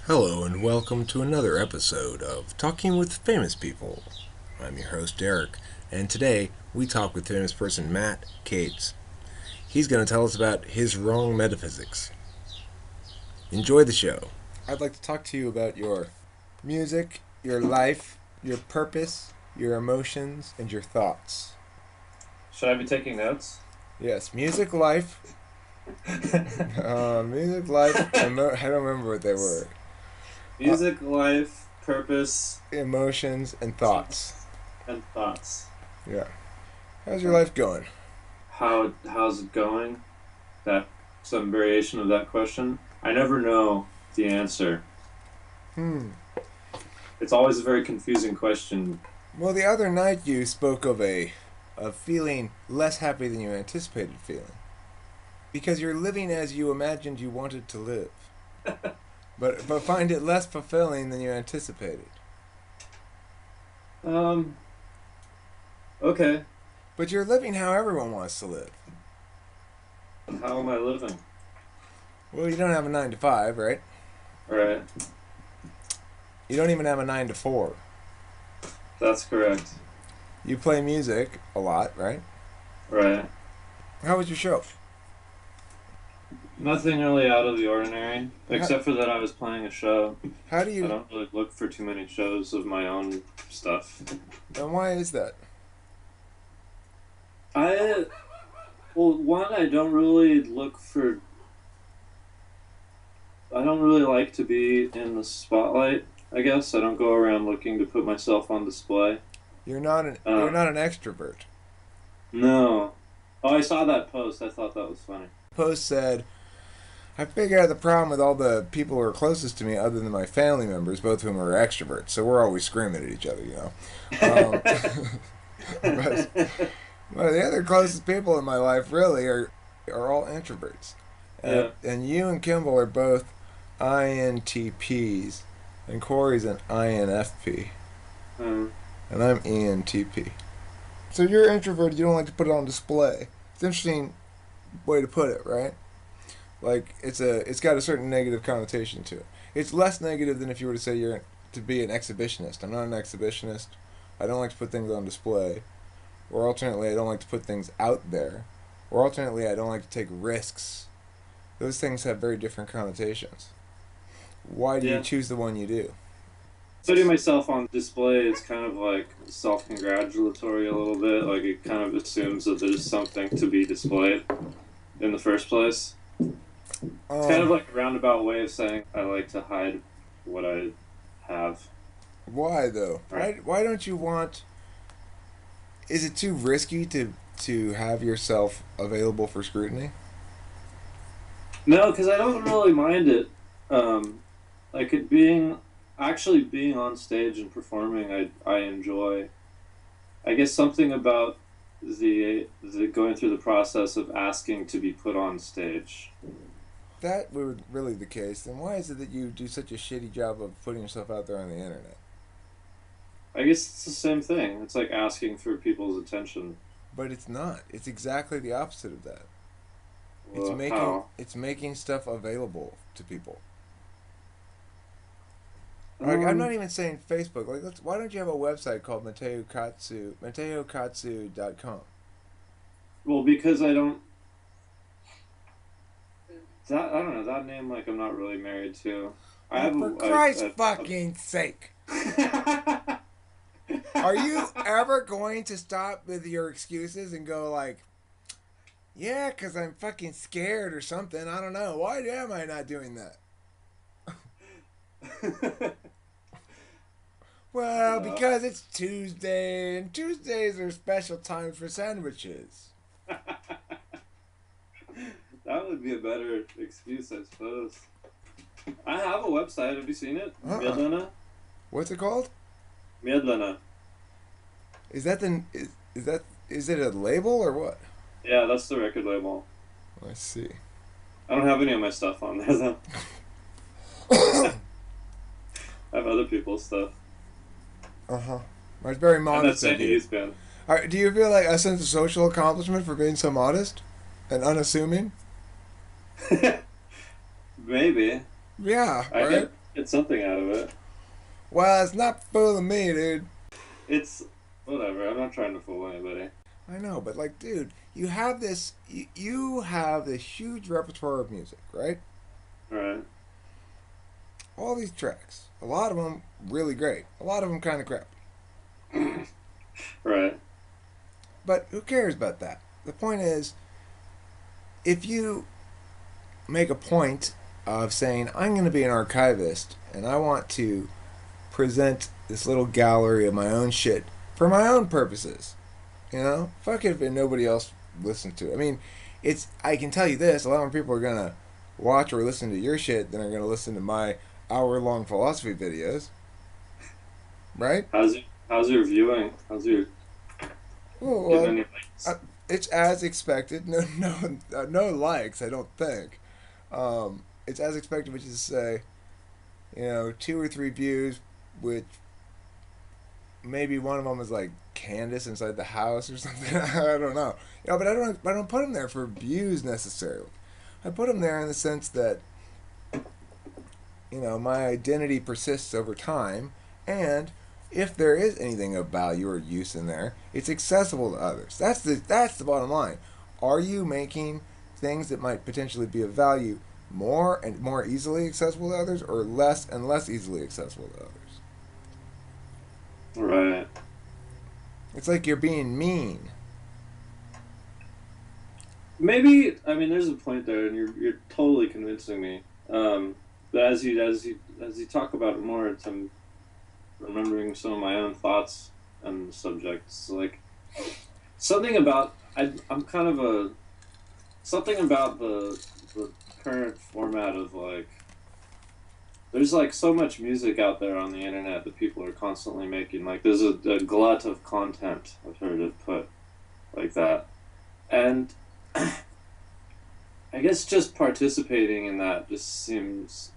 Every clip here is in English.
Hello and welcome to another episode of Talking with Famous People. I'm your host Derek, and today we talk with famous person Matt Cates. He's going to tell us about his wrong metaphysics. Enjoy the show. I'd like to talk to you about your music, your life, your purpose, your emotions, and your thoughts. Should I be taking notes? Yes, music, life, music, life, I don't remember what they were. Music, life, purpose, Emotions, and thoughts. and thoughts. Yeah. How's your life going? How's it going? That some variation of that question. I never know the answer. It's always a very confusing question. Well, the other night you spoke of feeling less happy than you anticipated feeling. Because you're living as you imagined you wanted to live. But find it less fulfilling than you anticipated. Okay. But you're living how everyone wants to live. How am I living? Well, you don't have a 9 to 5, right? Right. You don't even have a 9 to 4. That's correct. You play music a lot, right? Right. How was your show? Nothing really out of the ordinary, except for that I was playing a show. How do I you... don't really look for too many shows of my own stuff. And why is that? One, I don't really look for. I don't really like to be in the spotlight. I guess I don't go around looking to put myself on display. You're not an extrovert. No. Oh, I saw that post. I thought that was funny. Post said, I figured out the problem with all the people who are closest to me, other than my family members, both of whom are extroverts, so we're always screaming at each other, you know. But the other closest people in my life really are all introverts. Yeah. And you and Kimball are both INTPs, and Corey's an INFP, and I'm ENTP. So you're introverted, you don't like to put it on display. It's an interesting way to put it, right? Like, it's got a certain negative connotation to it. It's less negative than if you were to say you're to be an exhibitionist. I'm not an exhibitionist. I don't like to put things on display. Or alternately, I don't like to put things out there. Or alternately, I don't like to take risks. Those things have very different connotations. Why do you choose the one you do? Putting myself on display is kind of like self-congratulatory a little bit. Like, it kind of assumes that there's something to be displayed in the first place. It's kind of like a roundabout way of saying I like to hide what I have. Why, though? Right. Why don't you want... Is it too risky to have yourself available for scrutiny? No, because I don't really mind it. Like, it being on stage and performing, I enjoy. I guess something about the going through the process of asking to be put on stage. That were really the case, then why is it that you do such a shitty job of putting yourself out there on the internet? I guess it's the same thing. It's like asking for people's attention. But it's not. It's exactly the opposite of that. Well, how? It's making stuff available to people. Like, I'm not even saying Facebook. Like, why don't you have a website called MateoKatsu.com? Well, because I don't. I don't know that name. Like, I'm not really married to. For Christ's fucking sake! Are you ever going to stop with your excuses and go like, yeah, because I'm fucking scared or something? I don't know. Why am I not doing that? Well, because it's Tuesday, and Tuesdays are special times for sandwiches. That would be a better excuse, I suppose. I have a website. Have you seen it? Medlana? What's it called? Medlana. Is that is it a label or what? Yeah, that's the record label. I see. I don't have any of my stuff on there, though. I have other people's stuff. Uh-huh. It's very modest of you. Do you feel like a sense of social accomplishment for being so modest and unassuming? Maybe. Yeah, I right? get something out of it. Well, it's not fooling me, dude. It's whatever. I'm not trying to fool anybody. I know, but like, dude, you have this huge repertoire of music, right? Right. All these tracks. A lot of them really great. A lot of them kind of crappy. Right. But who cares about that? The point is, if you make a point of saying, I'm going to be an archivist and I want to present this little gallery of my own shit for my own purposes, you know, fuck it if nobody else listens to it. I mean, I can tell you this, a lot more people are going to watch or listen to your shit than are going to listen to my hour-long philosophy videos, right? How's your viewing? How's your Oh, getting well, any likes? it's as expected. No likes, I don't think. It's as expected, which is to say, you know, 2 or 3 views, which maybe one of them is like Candace inside the house or something. I don't know. You know, but I don't put them there for views necessarily. I put them there in the sense that, you know, my identity persists over time, and if there is anything of value or use in there, it's accessible to others. That's the bottom line. Are you making things that might potentially be of value more and more easily accessible to others, or less and less easily accessible to others? Right. It's like you're being mean. Maybe I mean there's a point there, and you're totally convincing me. But as you talk about it more, I'm remembering some of my own thoughts on the subject. It's like something about I'm kind of a something about the current format of like there's like so much music out there on the internet that people are constantly making. Like there's a glut of content. I've heard it put like that, and I guess just participating in that just seems.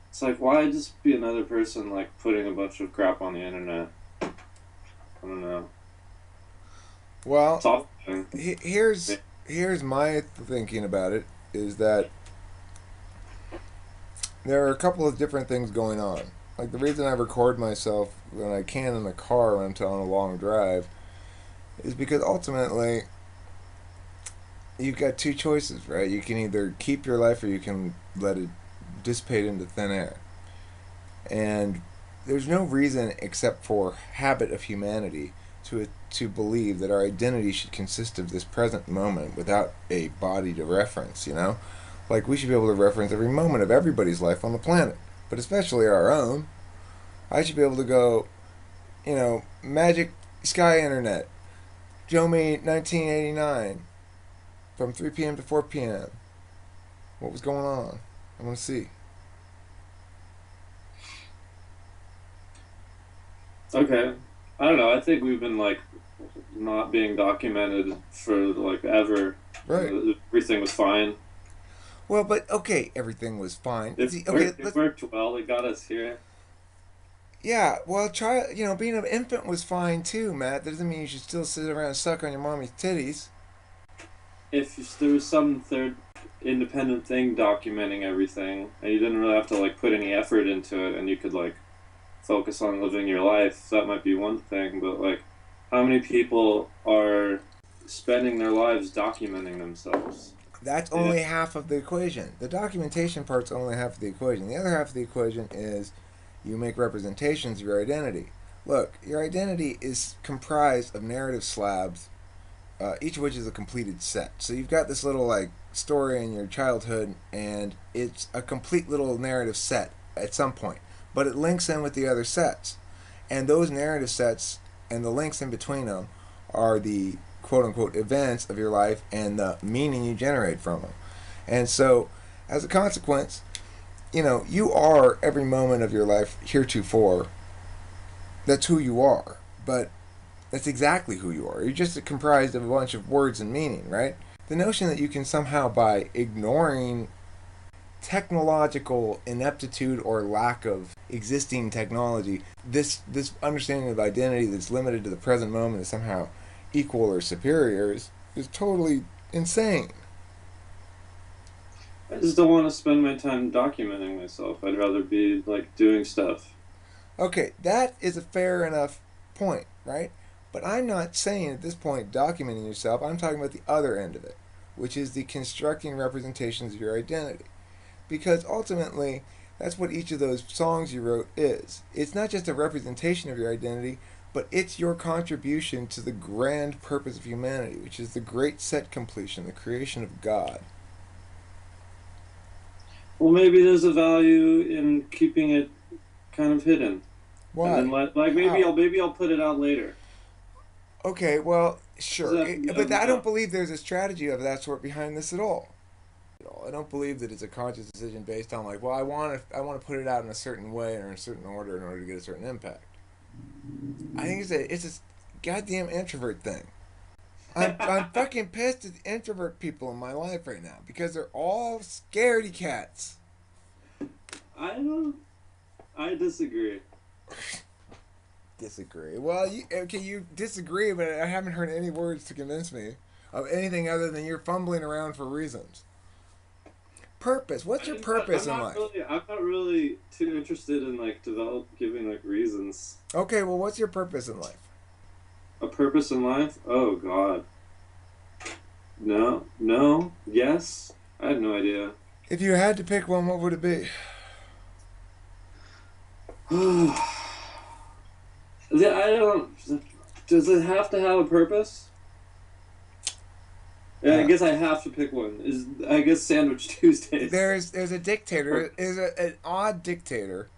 It's like why just be another person like putting a bunch of crap on the internet? I don't know. It's Well, off. here's my thinking about it is that there are a couple of different things going on. Like the reason I record myself when I can in the car when I'm on a long drive is because ultimately you've got 2 choices, right? You can either keep your life or you can let it dissipate into thin air. And there's no reason except for habit of humanity to believe that our identity should consist of this present moment without a body to reference, you know? Like we should be able to reference every moment of everybody's life on the planet, but especially our own. I should be able to go, you know, Magic Sky Internet, Joe Me 1989 from 3 p.m. to 4 p.m. What was going on? I want to see. Okay. I don't know. I think we've been like not being documented for like ever. Right. Everything was fine. Well, but okay, everything was fine. It See, okay, worked. It let's. worked well. It got us here. Yeah, well, try. You know, being an infant was fine too, Matt. That doesn't mean you should still sit around and suck on your mommy's titties. If there was some third independent thing documenting everything, and you didn't really have to like put any effort into it, and you could like focus on living your life, that might be one thing. But like, how many people are spending their lives documenting themselves? That's Yeah. only half of the equation. The documentation part's only half of the equation. The other half of the equation is you make representations of your identity. Look, your identity is comprised of narrative slabs, each of which is a completed set. So you've got this little like story in your childhood, and it's a complete little narrative set at some point, but it links in with the other sets, and those narrative sets and the links in between them are the quote unquote events of your life and the meaning you generate from them. And so, as a consequence, you know, you are every moment of your life heretofore. That's who you are. But that's exactly who you are. You're just comprised of a bunch of words and meaning, right? The notion that you can somehow, by ignoring technological ineptitude or lack of existing technology, this understanding of identity that's limited to the present moment is somehow equal or superior is totally insane. I just don't want to spend my time documenting myself. I'd rather be like doing stuff. Okay, that is a fair enough point, right? But I'm not saying at this point documenting yourself. I'm talking about the other end of it, which is the constructing representations of your identity. Because ultimately, that's what each of those songs you wrote is. It's not just a representation of your identity, but it's your contribution to the grand purpose of humanity, which is the great set completion, the creation of God. Well, maybe there's a value in keeping it kind of hidden, and then Why? like How? maybe I'll put it out later. Okay, well, Does sure. that have to be out But I don't now? believe there's a strategy of that sort behind this at all. I don't believe that it's a conscious decision based on like, well, I want to put it out in a certain way or in a certain order in order to get a certain impact. I think it's a goddamn introvert thing. I'm fucking pissed at the introvert people in my life right now because they're all scaredy cats. I don't. I disagree. Disagree. Well, you disagree, but I haven't heard any words to convince me of anything other than you're fumbling around for reasons. Purpose. What's your purpose in life? I'm not really too interested in like giving like reasons. Okay, well, what's your purpose in life? A purpose in life? Oh God. No, no, yes. I have no idea. If you had to pick one, what would it be? I don't. Does it have to have a purpose? Yeah, I Uh, guess I have to pick one. Is I guess Sandwich Tuesdays. there's a dictator. An odd dictator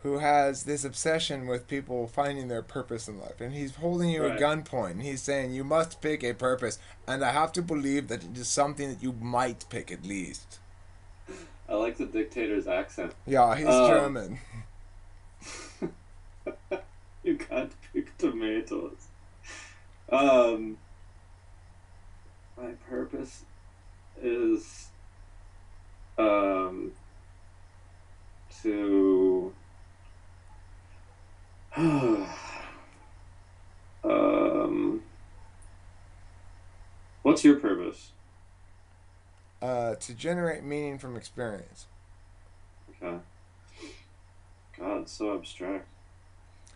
who has this obsession with people finding their purpose in life, and he's holding you at Right. gunpoint. And he's saying you must pick a purpose, and I have to believe that it is something that you might pick at least. I like the dictator's accent. Yeah, he's Um, German. you got to pick tomatoes. Um, my purpose is um to um. What's your purpose? To generate meaning from experience. Okay. God, it's so abstract.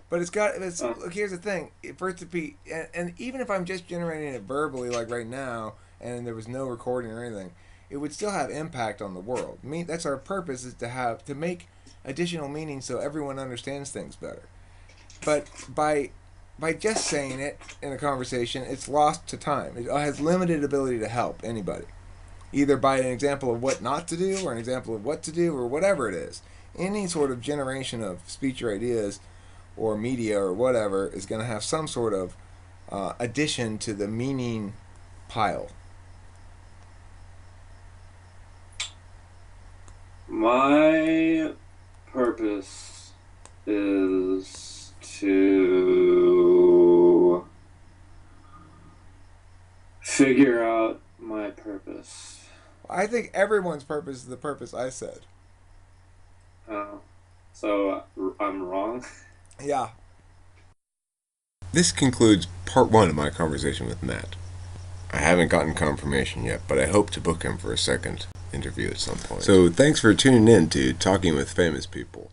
But it's got. It's Uh, look. Here's the thing. For it to be, and even if I'm just generating it verbally, like right now, and there was no recording or anything, it would still have impact on the world. That's our purpose is to make additional meaning so everyone understands things better. But by just saying it in a conversation, it's lost to time. It has limited ability to help anybody, either by an example of what not to do or an example of what to do or whatever it is. Any sort of generation of speech or ideas or media or whatever is going to have some sort of addition to the meaning pile. my purpose is to figure out my purpose. I think everyone's purpose is the purpose I said. Uh, so I'm wrong. Yeah. This concludes part one of my conversation with Matt. I haven't gotten confirmation yet, but I hope to book him for a second interview at some point. So thanks for tuning in to Talking with Famous People.